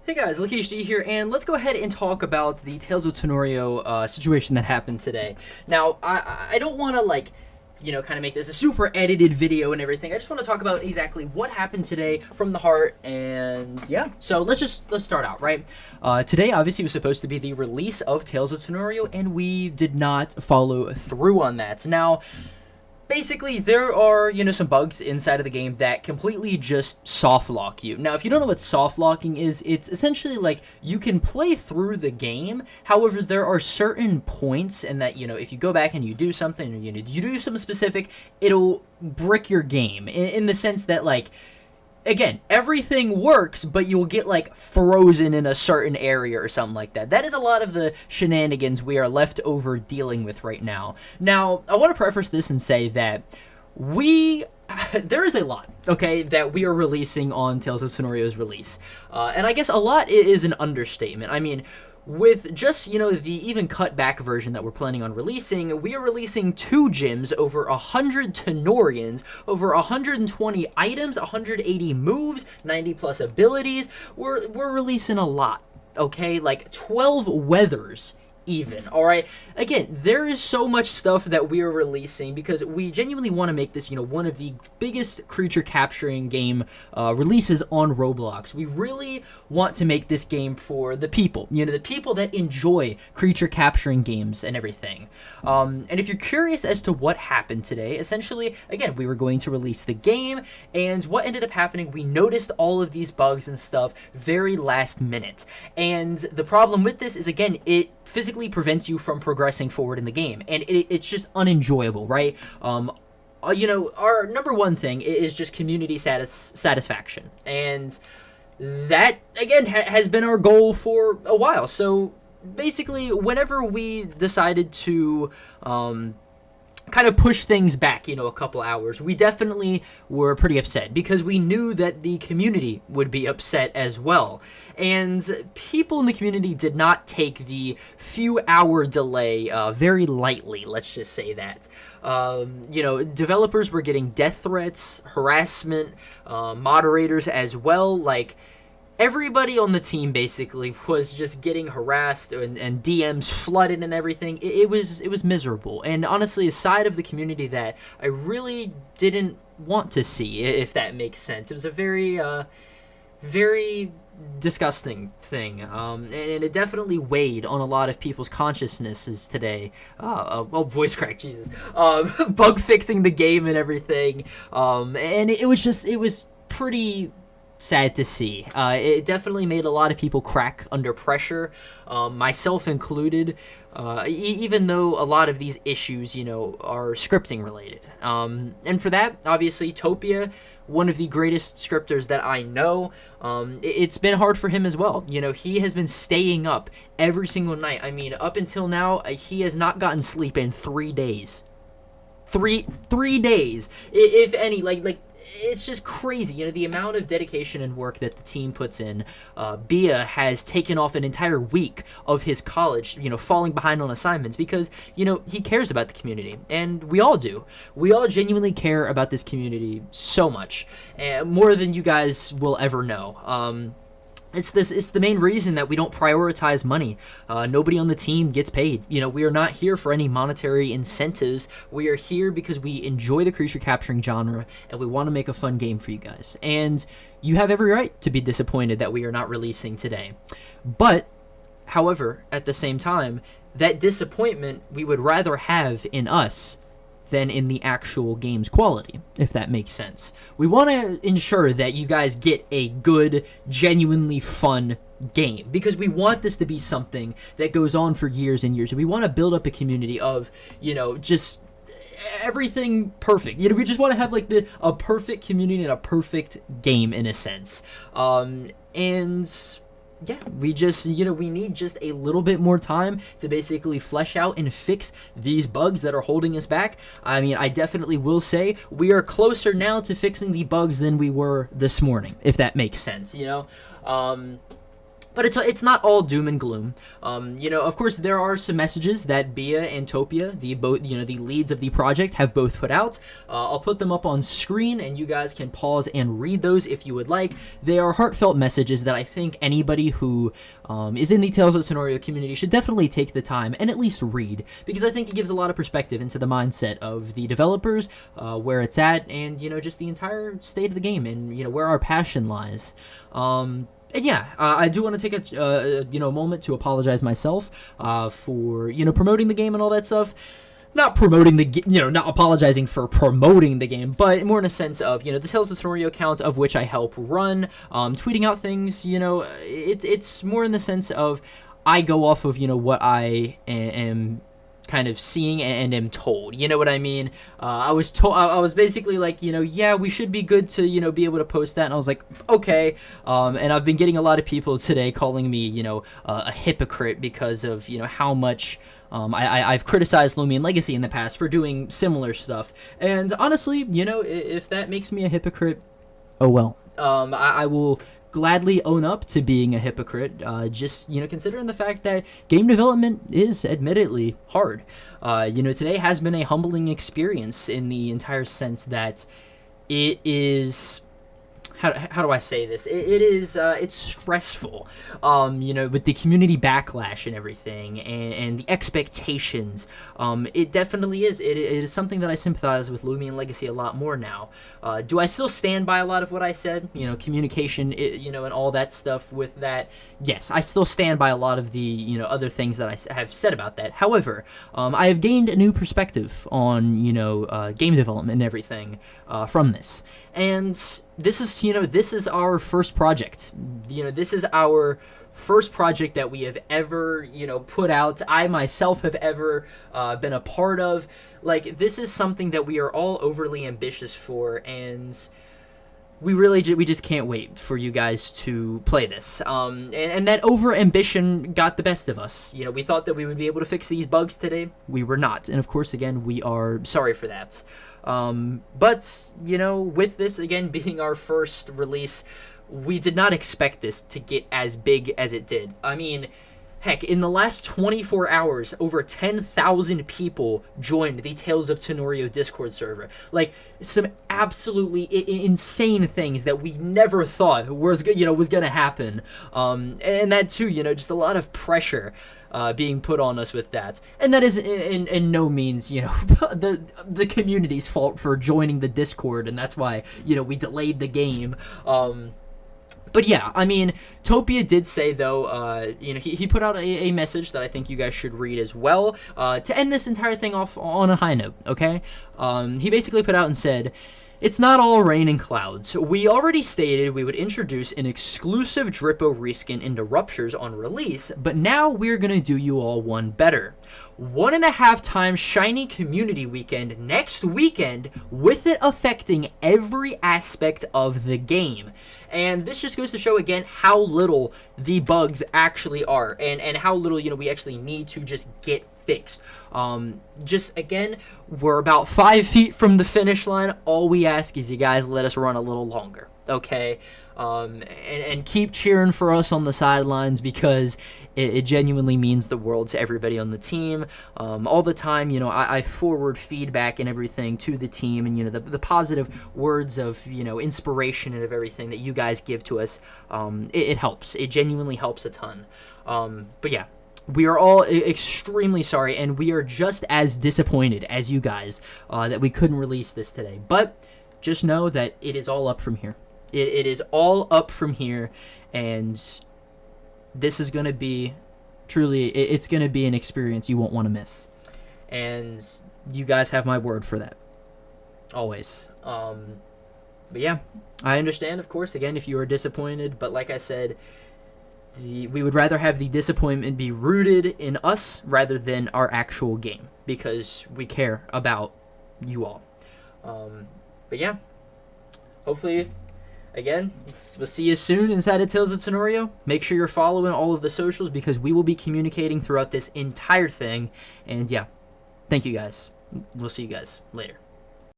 Hey guys, LuckyHD here, and let's go ahead and talk about the Tales of Tanorio situation that happened today. Now, I don't want to, kind of make this a super edited video and everything. I just want to talk about exactly what happened today from the heart, and yeah. So let's start out, right? Today, obviously, was supposed to be the release of Tales of Tanorio, and we did not follow through on that. Now, basically, there are, some bugs inside of the game that completely just soft lock you. Now, if you don't know what soft locking is, it's essentially like you can play through the game. However, there are certain points and that, if you go back and you do something, or you do something specific, it'll brick your game in the sense that, again, everything works, but you'll get, frozen in a certain area or something like that. That is a lot of the shenanigans we are left over dealing with right now. Now, I want to preface this and say that there is a lot, okay, that we are releasing on Tales of Sonorio's release. And I guess a lot is an understatement. I mean, with just, the even cut back version that we're planning on releasing, we are releasing 2 gyms, over 100 Tanorians, over 120 items, 180 moves, 90 plus abilities. We're releasing a lot, okay? 12 weathers even, all right? Again, there is so much stuff that we are releasing because we genuinely want to make this, one of the biggest creature capturing game releases on Roblox. We really want to make this game for the people, the people that enjoy creature capturing games and everything. And if you're curious as to what happened today, essentially, again, we were going to release the game, and what ended up happening, we noticed all of these bugs and stuff very last minute. And the problem with this is, again, it physically prevents you from progressing forward in the game, and it's just unenjoyable, right? Our number one thing is just community satisfaction, and that, again, has been our goal for a while. So basically, whenever we decided to kind of push things back, a couple hours, we definitely were pretty upset because we knew that the community would be upset as well. And people in the community did not take the few-hour delay very lightly, let's just say that. Developers were getting death threats, harassment, moderators as well, everybody on the team basically was just getting harassed and DMs flooded and everything. It was miserable. And honestly, a side of the community that I really didn't want to see, if that makes sense. It was a very, very disgusting thing. And it definitely weighed on a lot of people's consciousnesses today. Voice crack, Jesus. Bug fixing the game and everything. And it was pretty sad to see. It definitely made a lot of people crack under pressure, myself included, even though a lot of these issues, are scripting related. And for that, obviously, Topia, one of the greatest scripters that I know, it's been hard for him as well. He has been staying up every single night. I mean, up until now, he has not gotten sleep in 3 days. Three days, if any. It's just crazy, the amount of dedication and work that the team puts in. Bia has taken off an entire week of his college, falling behind on assignments because, he cares about the community, and we all do. We all genuinely care about this community so much, more than you guys will ever know. It's the main reason that we don't prioritize money. Nobody on the team gets paid. We are not here for any monetary incentives. We are here because we enjoy the creature capturing genre and we want to make a fun game for you guys. And you have every right to be disappointed that we are not releasing today. But, however, at the same time, that disappointment we would rather have in us than in the actual game's quality, if that makes sense. We want to ensure that you guys get a good, genuinely fun game, because we want this to be something that goes on for years and years. We want to build up a community of, just everything perfect. We just want to have a perfect community and a perfect game in a sense. And yeah, we just, we need just a little bit more time to basically flesh out and fix these bugs that are holding us back. I mean, I definitely will say we are closer now to fixing the bugs than we were this morning, if that makes sense, But it's not all doom and gloom. Of course, there are some messages that Bia and Topia, the leads of the project, have both put out. I'll put them up on screen, and you guys can pause and read those if you would like. They are heartfelt messages that I think anybody who is in the Tales of Tanorio community should definitely take the time and at least read, because I think it gives a lot of perspective into the mindset of the developers, where it's at, and just the entire state of the game, and where our passion lies. And yeah, I do want to take a moment to apologize myself for promoting the game and all that stuff. Not promoting the not apologizing for promoting the game, but more in a sense of the Tales of Tanorio account, of which I help run, tweeting out things. It's more in the sense of I go off of what I am kind of seeing and am told. You know what I mean? I was basically like, yeah, we should be good to be able to post that, and I was like, okay. And I've been getting a lot of people today calling me a hypocrite because of how much I've criticized Lumion Legacy in the past for doing similar stuff. And honestly, if that makes me a hypocrite, oh well. I will gladly own up to being a hypocrite, just considering the fact that game development is admittedly hard. Today has been a humbling experience in the entire sense that it is, how do I say this? It's stressful, with the community backlash and everything, and the expectations. It definitely is. It is something that I sympathize with Lumion Legacy a lot more now. Do I still stand by a lot of what I said? Communication, and all that stuff with that. Yes, I still stand by a lot of the, other things that I have said about that. However, I have gained a new perspective on, game development and everything from this. And this is our first project. This is our first project that we have ever, put out. I myself have ever been a part of. Like, this is something that we are all overly ambitious for, and we just can't wait for you guys to play this. And that over ambition got the best of us. We thought that we would be able to fix these bugs today. We were not, and of course, again, we are sorry for that. But with this again being our first release, we did not expect this to get as big as it did. I mean, heck, in the last 24 hours, over 10,000 people joined the Tales of Tanorio Discord server. Like, some absolutely insane things that we never thought was gonna happen. And that too, just a lot of pressure being put on us with that. And that is in no means, the community's fault for joining the Discord, and that's why, we delayed the game. But yeah, I mean, Topia did say, though, he put out a message that I think you guys should read as well, to end this entire thing off on a high note, okay? He basically put out and said, "It's not all rain and clouds. We already stated we would introduce an exclusive Drippo reskin into Ruptures on release, but now we're gonna do you all one better. 1.5 times shiny community weekend next weekend, with it affecting every aspect of the game." And this just goes to show again how little the bugs actually are, and how little we actually need to just get fixed. Just again, we're about 5 feet from the finish line. All we ask is you guys let us run a little longer, okay? And keep cheering for us on the sidelines, because it genuinely means the world to everybody on the team. All the time, I forward feedback and everything to the team, and the positive words of inspiration and of everything that you guys give to us. It helps. It genuinely helps a ton. But yeah, we are all extremely sorry, and we are just as disappointed as you guys that we couldn't release this today. But just know that it is all up from here. It is all up from here, and this is going to be, truly, it's going to be an experience you won't want to miss. And you guys have my word for that. Always. But yeah, I understand, of course, again, if you are disappointed, but like I said, we would rather have the disappointment be rooted in us rather than our actual game, because we care about you all. But yeah, hopefully, again, we'll see you soon inside of Tales of Tanorio. Make sure you're following all of the socials, because we will be communicating throughout this entire thing. And yeah, thank you guys. We'll see you guys later.